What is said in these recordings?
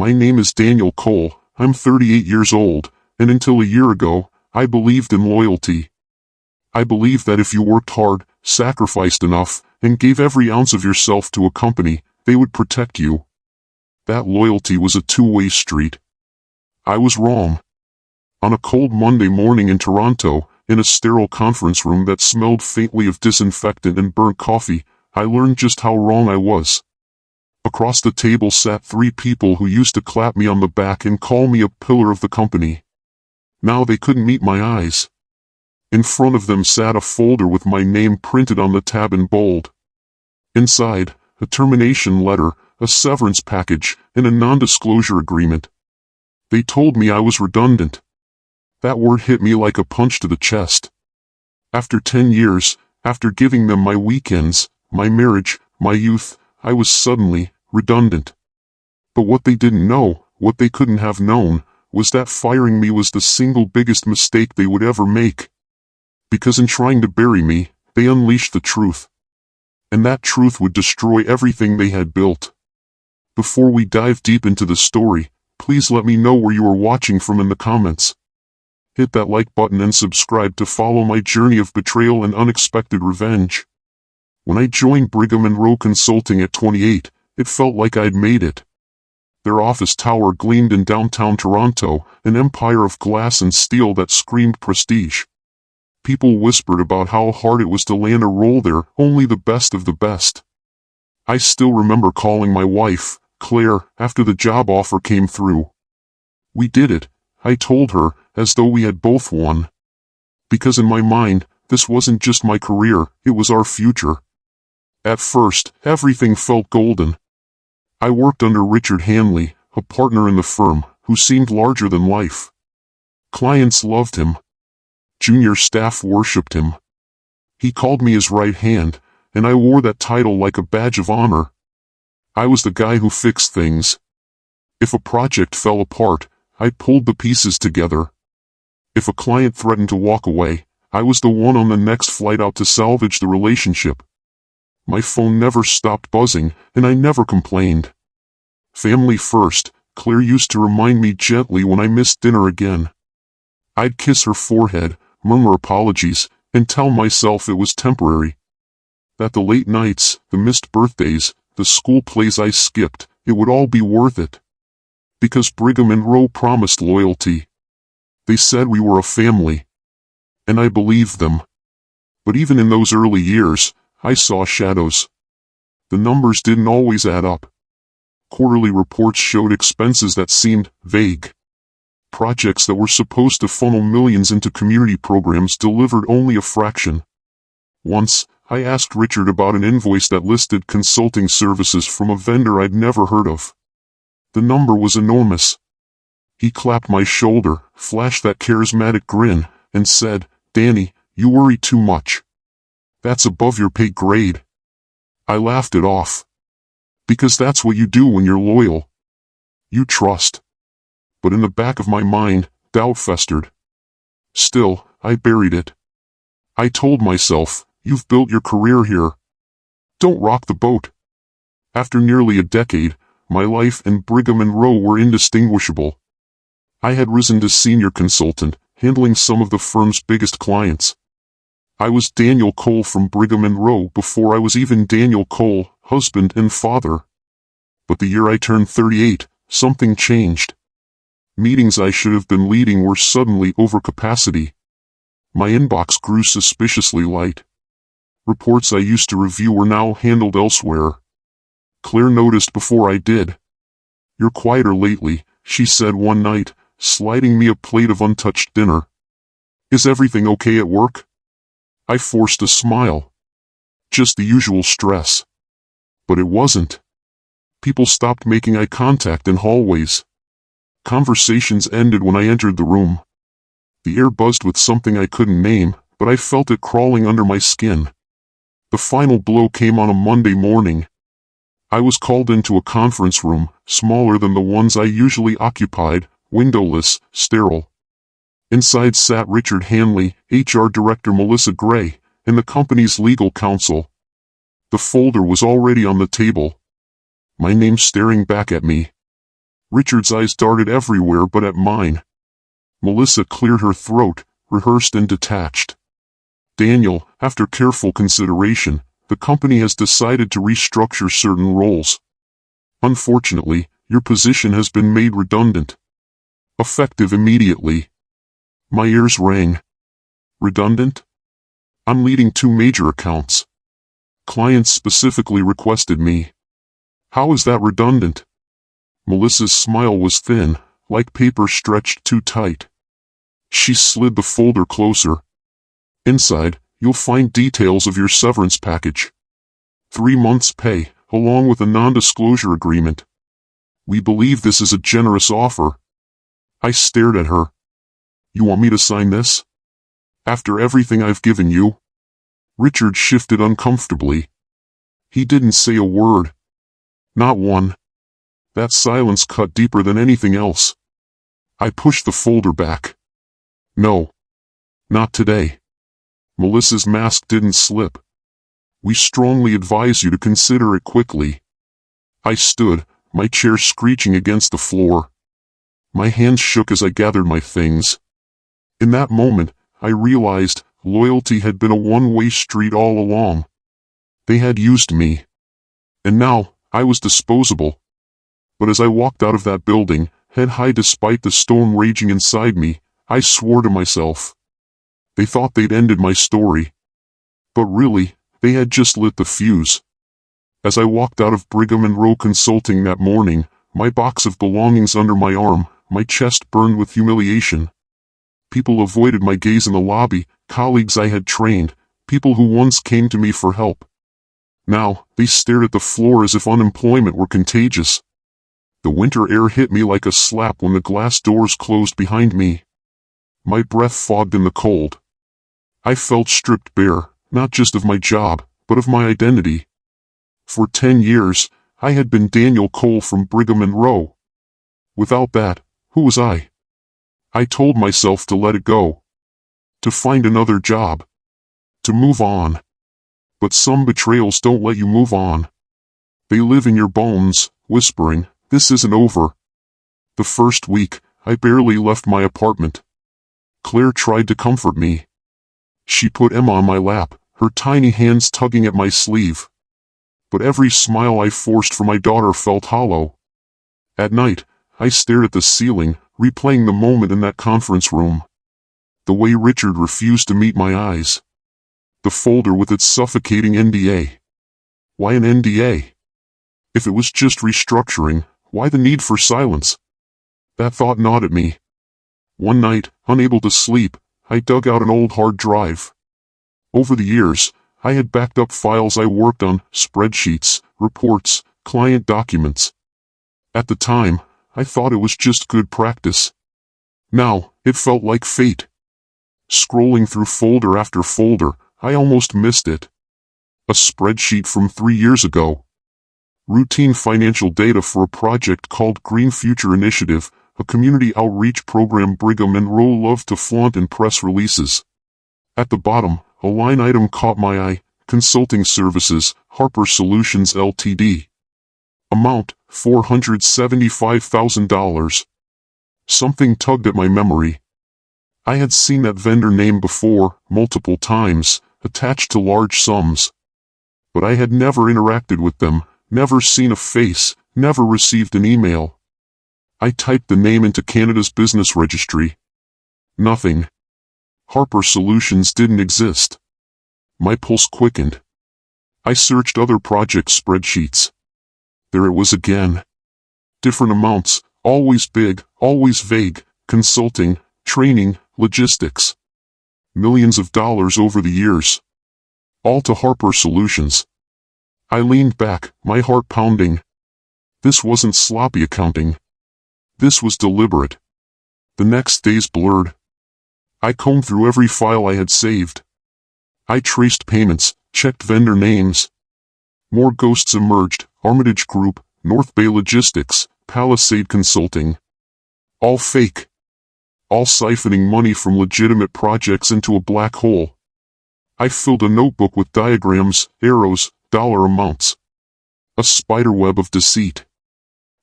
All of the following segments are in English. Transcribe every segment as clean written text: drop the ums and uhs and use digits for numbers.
My name is Daniel Cole, I'm 38 years old, and until a year ago, I believed in loyalty. I believed that if you worked hard, sacrificed enough, and gave every ounce of yourself to a company, they would protect you. That loyalty was a two-way street. I was wrong. On a cold Monday morning in Toronto, in a sterile conference room that smelled faintly of disinfectant and burnt coffee, I learned just how wrong I was. Across the table sat three people who used to clap me on the back and call me a pillar of the company. Now they couldn't meet my eyes. In front of them sat a folder with my name printed on the tab in bold. Inside, a termination letter, a severance package, and a non-disclosure agreement. They told me I was redundant. That word hit me like a punch to the chest. After 10 years, after giving them my weekends, my marriage, my youth, I was suddenly redundant. But what they didn't know, what they couldn't have known, was that firing me was the single biggest mistake they would ever make. Because in trying to bury me, they unleashed the truth. And that truth would destroy everything they had built. Before we dive deep into the story, please let me know where you are watching from in the comments. Hit that like button and subscribe to follow my journey of betrayal and unexpected revenge. When I joined Brigham Rowe Consulting at 28, it felt like I'd made it. Their office tower gleamed in downtown Toronto, an empire of glass and steel that screamed prestige. People whispered about how hard it was to land a role there, only the best of the best. I still remember calling my wife, Claire, after the job offer came through. We did it, I told her, as though we had both won. Because in my mind, this wasn't just my career, it was our future. At first, everything felt golden. I worked under Richard Hanley, a partner in the firm, who seemed larger than life. Clients loved him. Junior staff worshipped him. He called me his right hand, and I wore that title like a badge of honor. I was the guy who fixed things. If a project fell apart, I pulled the pieces together. If a client threatened to walk away, I was the one on the next flight out to salvage the relationship. My phone never stopped buzzing, and I never complained. Family first, Claire used to remind me gently when I missed dinner again. I'd kiss her forehead, murmur apologies, and tell myself it was temporary. That the late nights, the missed birthdays, the school plays I skipped, it would all be worth it. Because Brigham Rowe promised loyalty. They said we were a family. And I believed them. But even in those early years, I saw shadows. The numbers didn't always add up. Quarterly reports showed expenses that seemed vague. Projects that were supposed to funnel millions into community programs delivered only a fraction. Once, I asked Richard about an invoice that listed consulting services from a vendor I'd never heard of. The number was enormous. He clapped my shoulder, flashed that charismatic grin, and said, "Danny, you worry too much. That's above your pay grade." I laughed it off. Because that's what you do when you're loyal. You trust. But in the back of my mind, doubt festered. Still, I buried it. I told myself, you've built your career here. Don't rock the boat. After nearly a decade, my life and Brigham Rowe were indistinguishable. I had risen to senior consultant, handling some of the firm's biggest clients. I was Daniel Cole from Brigham Rowe before I was even Daniel Cole, husband and father. But the year I turned 38, something changed. Meetings I should have been leading were suddenly over capacity. My inbox grew suspiciously light. Reports I used to review were now handled elsewhere. Claire noticed before I did. "You're quieter lately," she said one night, sliding me a plate of untouched dinner. "Is everything okay at work?" I forced a smile. Just the usual stress. But it wasn't. People stopped making eye contact in hallways. Conversations ended when I entered the room. The air buzzed with something I couldn't name, but I felt it crawling under my skin. The final blow came on a Monday morning. I was called into a conference room, smaller than the ones I usually occupied, windowless, sterile. Inside sat Richard Hanley, HR Director Melissa Gray, and the company's legal counsel. The folder was already on the table. My name staring back at me. Richard's eyes darted everywhere but at mine. Melissa cleared her throat, rehearsed and detached. Daniel, after careful consideration, the company has decided to restructure certain roles. Unfortunately, your position has been made redundant. Effective immediately. My ears rang. Redundant? I'm leading 2 major accounts. Clients specifically requested me. How is that redundant? Melissa's smile was thin, like paper stretched too tight. She slid the folder closer. Inside, you'll find details of your severance package. 3 months' pay, along with a non-disclosure agreement. We believe this is a generous offer. I stared at her. You want me to sign this? After everything I've given you? Richard shifted uncomfortably. He didn't say a word. Not one. That silence cut deeper than anything else. I pushed the folder back. No. Not today. Melissa's mask didn't slip. We strongly advise you to consider it quickly. I stood, my chair screeching against the floor. My hands shook as I gathered my things. In that moment, I realized loyalty had been a one-way street all along. They had used me. And now, I was disposable. But as I walked out of that building, head high despite the storm raging inside me, I swore to myself. They thought they'd ended my story. But really, they had just lit the fuse. As I walked out of Brigham Rowe Consulting that morning, my box of belongings under my arm, my chest burned with humiliation. People avoided my gaze in the lobby, colleagues I had trained, people who once came to me for help. Now, they stared at the floor as if unemployment were contagious. The winter air hit me like a slap when the glass doors closed behind me. My breath fogged in the cold. I felt stripped bare, not just of my job, but of my identity. For 10 years, I had been Daniel Cole from Brigham Rowe. Without that, who was I? I told myself to let it go. To find another job. To move on. But some betrayals don't let you move on. They live in your bones, whispering, "This isn't over." The first week, I barely left my apartment. Claire tried to comfort me. She put Emma on my lap, her tiny hands tugging at my sleeve. But every smile I forced for my daughter felt hollow. At night, I stared at the ceiling, replaying the moment in that conference room. The way Richard refused to meet my eyes. The folder with its suffocating NDA. Why an NDA? If it was just restructuring, why the need for silence? That thought gnawed at me. One night, unable to sleep, I dug out an old hard drive. Over the years, I had backed up files I worked on, spreadsheets, reports, client documents. At the time, I thought it was just good practice. Now, it felt like fate. Scrolling through folder after folder, I almost missed it. A spreadsheet from 3 years ago. Routine financial data for a project called Green Future Initiative, a community outreach program Brigham Rowe loved to flaunt in press releases. At the bottom, a line item caught my eye: Consulting Services, Harper Solutions Ltd. Amount, $475,000. Something tugged at my memory. I had seen that vendor name before, multiple times, attached to large sums. But I had never interacted with them, never seen a face, never received an email. I typed the name into Canada's business registry. Nothing. Harper Solutions didn't exist. My pulse quickened. I searched other project spreadsheets. There it was again. Different amounts, always big, always vague: consulting, training, logistics. Millions of dollars over the years. All to Harper Solutions. I leaned back, my heart pounding. This wasn't sloppy accounting. This was deliberate. The next days blurred. I combed through every file I had saved. I traced payments, checked vendor names. More ghosts emerged: Armitage Group, North Bay Logistics, Palisade Consulting. All fake. All siphoning money from legitimate projects into a black hole. I filled a notebook with diagrams, arrows, dollar amounts. A spiderweb of deceit.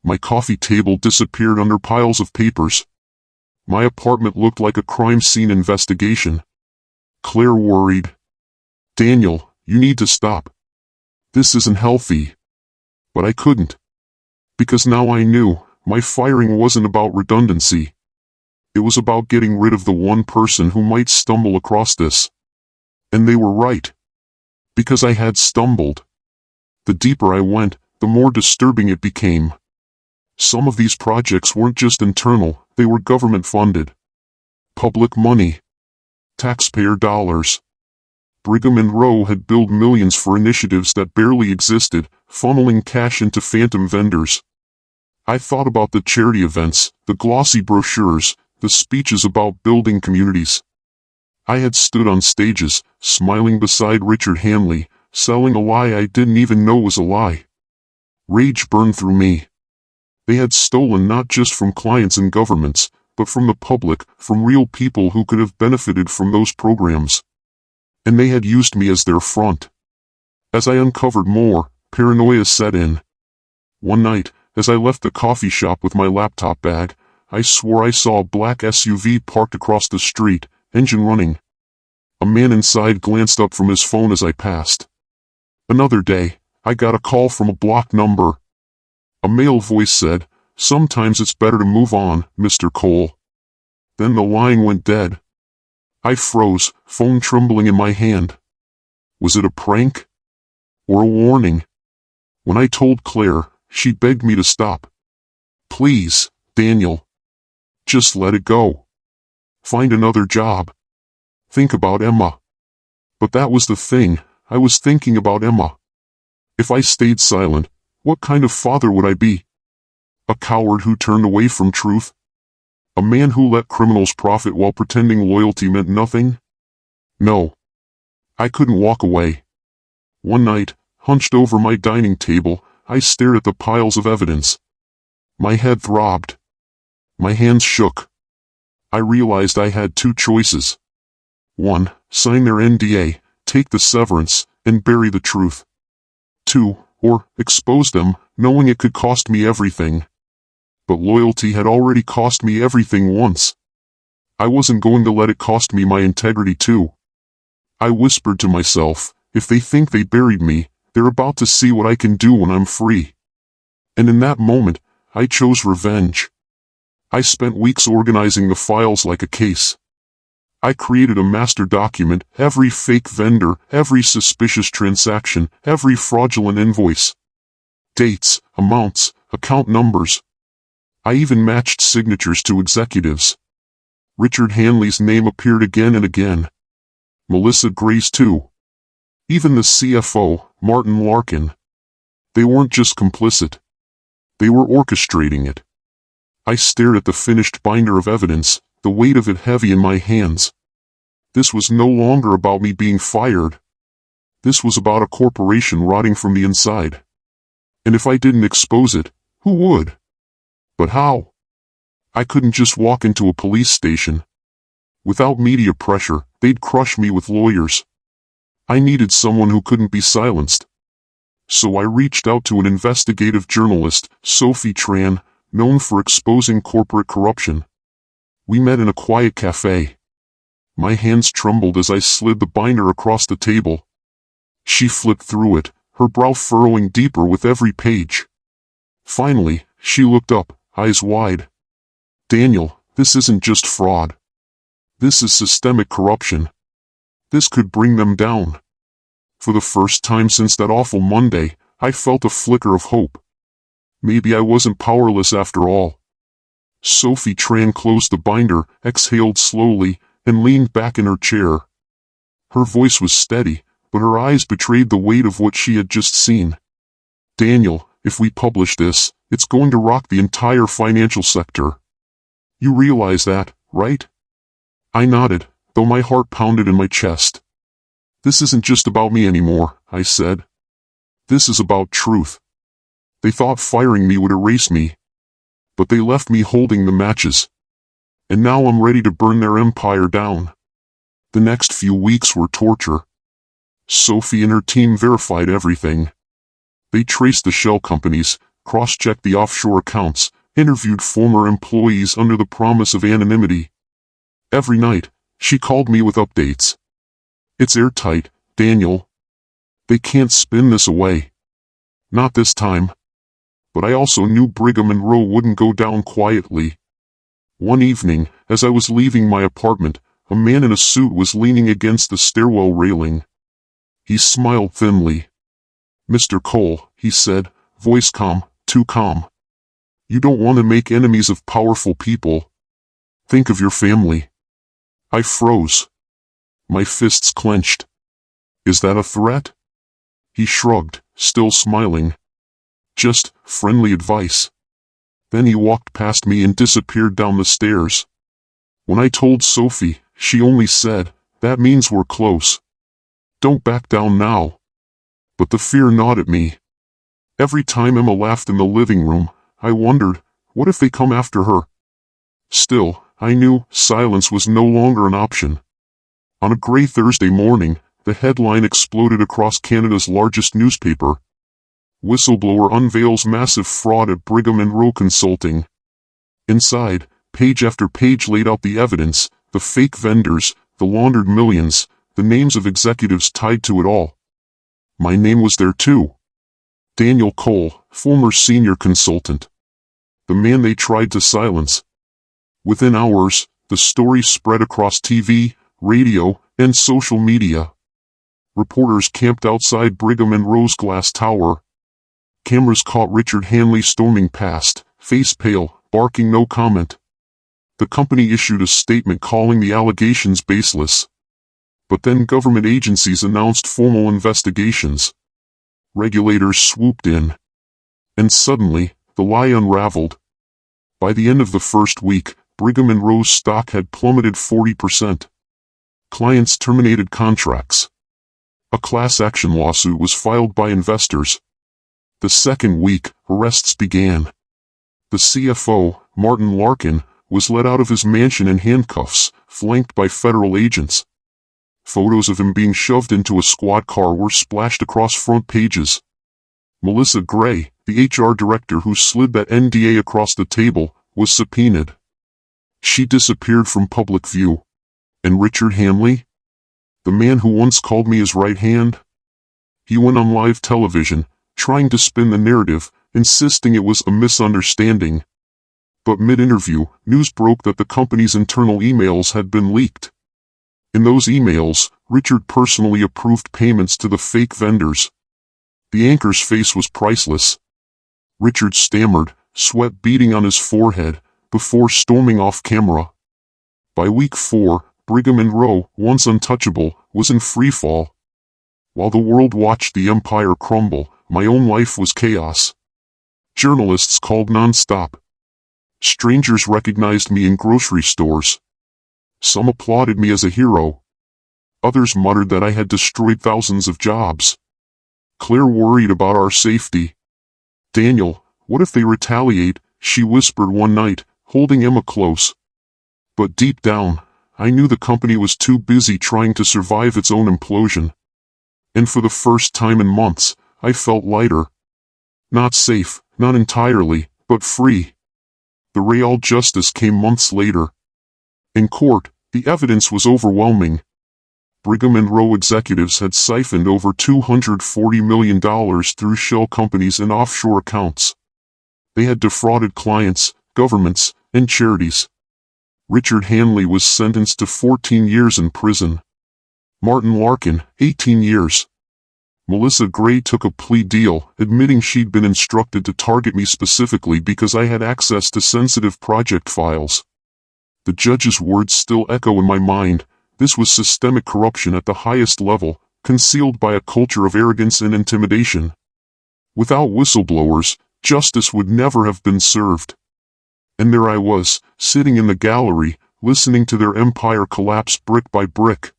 My coffee table disappeared under piles of papers. My apartment looked like a crime scene investigation. Claire worried. "Daniel, you need to stop. This isn't healthy." But I couldn't. Because now I knew, my firing wasn't about redundancy. It was about getting rid of the one person who might stumble across this. And they were right. Because I had stumbled. The deeper I went, the more disturbing it became. Some of these projects weren't just internal, they were government-funded. Public money. Taxpayer dollars. Brigham Rowe had billed millions for initiatives that barely existed, funneling cash into phantom vendors. I thought about the charity events, the glossy brochures, the speeches about building communities. I had stood on stages, smiling beside Richard Hanley, selling a lie I didn't even know was a lie. Rage burned through me. They had stolen not just from clients and governments, but from the public, from real people who could have benefited from those programs. And they had used me as their front. As I uncovered more, paranoia set in. One night, as I left the coffee shop with my laptop bag, I swore I saw a black SUV parked across the street, engine running. A man inside glanced up from his phone as I passed. Another day, I got a call from a blocked number. A male voice said, "Sometimes it's better to move on, Mr. Cole." Then the line went dead. I froze, phone trembling in my hand. Was it a prank? Or a warning? When I told Claire, she begged me to stop. "Please, Daniel. Just let it go. Find another job. Think about Emma." But that was the thing, I was thinking about Emma. If I stayed silent, what kind of father would I be? A coward who turned away from truth? A man who let criminals profit while pretending loyalty meant nothing? No. I couldn't walk away. One night, hunched over my dining table, I stared at the piles of evidence. My head throbbed. My hands shook. I realized I had two choices. 1. Sign their NDA, take the severance, and bury the truth. 2. Or expose them, knowing it could cost me everything. But loyalty had already cost me everything once. I wasn't going to let it cost me my integrity too. I whispered to myself, if they think they buried me, they're about to see what I can do when I'm free. And in that moment, I chose revenge. I spent weeks organizing the files like a case. I created a master document, every fake vendor, every suspicious transaction, every fraudulent invoice. Dates, amounts, account numbers. I even matched signatures to executives. Richard Hanley's name appeared again and again. Melissa Gray's too. Even the CFO, Martin Larkin. They weren't just complicit. They were orchestrating it. I stared at the finished binder of evidence, the weight of it heavy in my hands. This was no longer about me being fired. This was about a corporation rotting from the inside. And if I didn't expose it, who would? But how? I couldn't just walk into a police station. Without media pressure, they'd crush me with lawyers. I needed someone who couldn't be silenced. So I reached out to an investigative journalist, Sophie Tran, known for exposing corporate corruption. We met in a quiet cafe. My hands trembled as I slid the binder across the table. She flipped through it, her brow furrowing deeper with every page. Finally, she looked up, eyes wide. "Daniel, this isn't just fraud. This is systemic corruption. This could bring them down." For the first time since that awful Monday, I felt a flicker of hope. Maybe I wasn't powerless after all. Sophie Tran closed the binder, exhaled slowly, and leaned back in her chair. Her voice was steady, but her eyes betrayed the weight of what she had just seen. "Daniel, if we publish this, it's going to rock the entire financial sector. You realize that, right?" I nodded, though my heart pounded in my chest. "This isn't just about me anymore," I said. "This is about truth. They thought firing me would erase me. But they left me holding the matches. And now I'm ready to burn their empire down." The next few weeks were torture. Sophie and her team verified everything. They traced the shell companies, cross-checked the offshore accounts, interviewed former employees under the promise of anonymity. Every night, she called me with updates. "It's airtight, Daniel. They can't spin this away. Not this time." But I also knew Brigham Rowe wouldn't go down quietly. One evening, as I was leaving my apartment, a man in a suit was leaning against the stairwell railing. He smiled thinly. "Mr. Cole," he said, voice calm, too calm. "You don't want to make enemies of powerful people. Think of your family." I froze. My fists clenched. "Is that a threat?" He shrugged, still smiling. "Just friendly advice." Then he walked past me and disappeared down the stairs. When I told Sophie, she only said, "That means we're close. Don't back down now." But the fear gnawed at me. Every time Emma laughed in the living room, I wondered, what if they come after her? Still, I knew silence was no longer an option. On a gray Thursday morning, the headline exploded across Canada's largest newspaper. "Whistleblower unveils massive fraud at Brigham Rowe Consulting." Inside, page after page laid out the evidence, the fake vendors, the laundered millions, the names of executives tied to it all. My name was there too. Daniel Cole, former senior consultant. The man they tried to silence. Within hours, the story spread across TV, radio, and social media. Reporters camped outside Brigham Rowe's glass tower. Cameras caught Richard Hanley storming past, face pale, barking no comment. The company issued a statement calling the allegations baseless. But then government agencies announced formal investigations. Regulators swooped in. And suddenly, the lie unraveled. By the end of the first week, Brigham Rowe's stock had plummeted 40%. Clients terminated contracts. A class action lawsuit was filed by investors. The second week, arrests began. The CFO, Martin Larkin, was let out of his mansion in handcuffs, flanked by federal agents. Photos of him being shoved into a squad car were splashed across front pages. Melissa Gray, the HR director who slid that NDA across the table, was subpoenaed. She disappeared from public view. And Richard Hanley? The man who once called me his right hand? He went on live television, trying to spin the narrative, insisting it was a misunderstanding. But mid-interview, news broke that the company's internal emails had been leaked. In those emails, Richard personally approved payments to the fake vendors. The anchor's face was priceless. Richard stammered, sweat beading on his forehead, before storming off camera. By week 4, Brigham Rowe, once untouchable, was in freefall. While the world watched the empire crumble, my own life was chaos. Journalists called non-stop. Strangers recognized me in grocery stores. Some applauded me as a hero. Others muttered that I had destroyed thousands of jobs. Claire worried about our safety. "Daniel, what if they retaliate?" she whispered one night, holding Emma close. But deep down, I knew the company was too busy trying to survive its own implosion. And for the first time in months, I felt lighter. Not safe, not entirely, but free. The real justice came months later. In court, the evidence was overwhelming. Brigham Rowe executives had siphoned over $240 million through shell companies and offshore accounts. They had defrauded clients, governments, and charities. Richard Hanley was sentenced to 14 years in prison. Martin Larkin, 18 years. Melissa Gray took a plea deal, admitting she'd been instructed to target me specifically because I had access to sensitive project files. The judge's words still echo in my mind. This was systemic corruption at the highest level, concealed by a culture of arrogance and intimidation. Without whistleblowers, justice would never have been served. And there I was, sitting in the gallery, listening to their empire collapse brick by brick.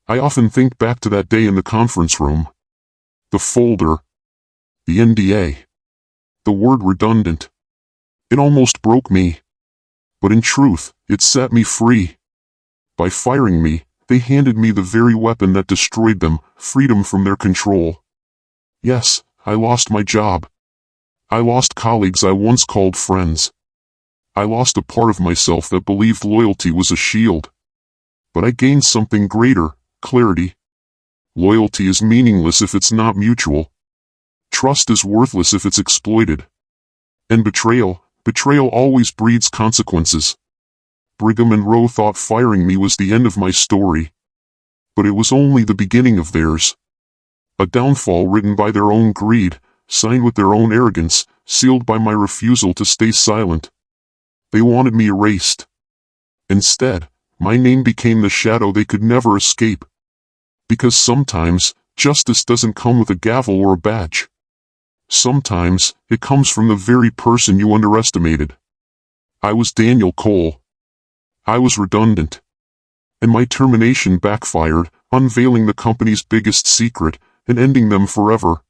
I often think back to that day in the conference room. The folder. The NDA. The word redundant. It almost broke me. But in truth, it set me free. By firing me, they handed me the very weapon that destroyed them, freedom from their control. Yes, I lost my job. I lost colleagues I once called friends. I lost a part of myself that believed loyalty was a shield. But I gained something greater, clarity. Loyalty is meaningless if it's not mutual. Trust is worthless if it's exploited. And betrayal always breeds consequences. Brigham and Rowe thought firing me was the end of my story. But it was only the beginning of theirs. A downfall written by their own greed, signed with their own arrogance, sealed by my refusal to stay silent. They wanted me erased. Instead, my name became the shadow they could never escape. Because sometimes, justice doesn't come with a gavel or a badge. Sometimes, it comes from the very person you underestimated. I was Daniel Cole. I was redundant. And my termination backfired, unveiling the company's biggest secret, and ending them forever.